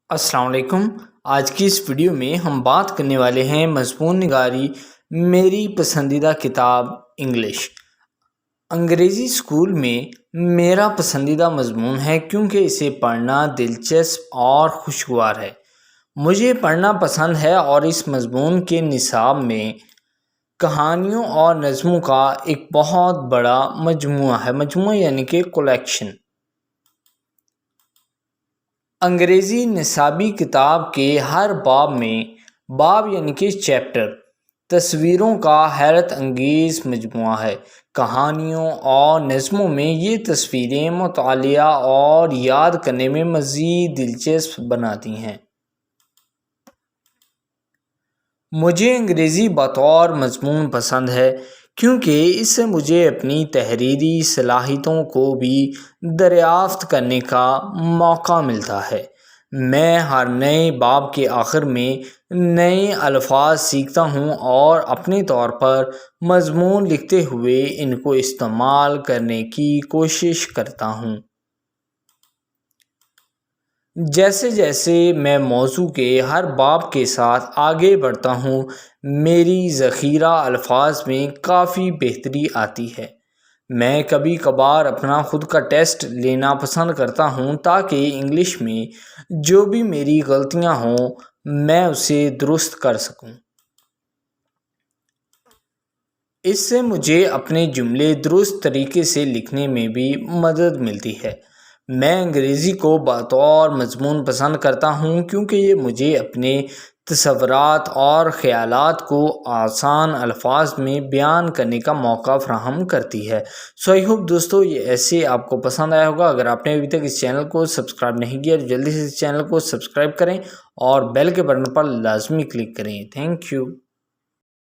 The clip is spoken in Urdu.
السلام علیکم۔ آج کی اس ویڈیو میں ہم بات کرنے والے ہیں مضمون نگاری میری پسندیدہ کتاب انگلش۔ انگریزی اسکول میں میرا پسندیدہ مضمون ہے کیونکہ اسے پڑھنا دلچسپ اور خوشگوار ہے۔ مجھے پڑھنا پسند ہے اور اس مضمون کے نصاب میں کہانیوں اور نظموں کا ایک بہت بڑا مجموعہ ہے۔ مجموعہ یعنی کہ کلیکشن۔ انگریزی نصابی کتاب کے ہر باب یعنی کہ چیپٹر تصویروں کا حیرت انگیز مجموعہ ہے۔ کہانیوں اور نظموں میں یہ تصویریں مطالعہ اور یاد کرنے میں مزید دلچسپ بناتی ہیں۔ مجھے انگریزی بطور مضمون پسند ہے کیونکہ اس سے مجھے اپنی تحریری صلاحیتوں کو بھی دریافت کرنے کا موقع ملتا ہے۔ میں ہر نئے باب کے آخر میں نئے الفاظ سیکھتا ہوں اور اپنے طور پر مضمون لکھتے ہوئے ان کو استعمال کرنے کی کوشش کرتا ہوں۔ جیسے جیسے میں موضوع کے ہر باب کے ساتھ آگے بڑھتا ہوں، میری ذخیرہ الفاظ میں کافی بہتری آتی ہے۔ میں کبھی کبھار اپنا خود کا ٹیسٹ لینا پسند کرتا ہوں تاکہ انگلش میں جو بھی میری غلطیاں ہوں میں اسے درست کر سکوں۔ اس سے مجھے اپنے جملے درست طریقے سے لکھنے میں بھی مدد ملتی ہے۔ میں انگریزی کو بطور مضمون پسند کرتا ہوں کیونکہ یہ مجھے اپنے تصورات اور خیالات کو آسان الفاظ میں بیان کرنے کا موقع فراہم کرتی ہے۔ آئی ہوپ دوستو یہ ایسے آپ کو پسند آیا ہوگا۔ اگر آپ نے ابھی تک اس چینل کو سبسکرائب نہیں کیا تو جلدی سے اس چینل کو سبسکرائب کریں اور بیل کے بٹن پر لازمی کلک کریں۔ Thank you.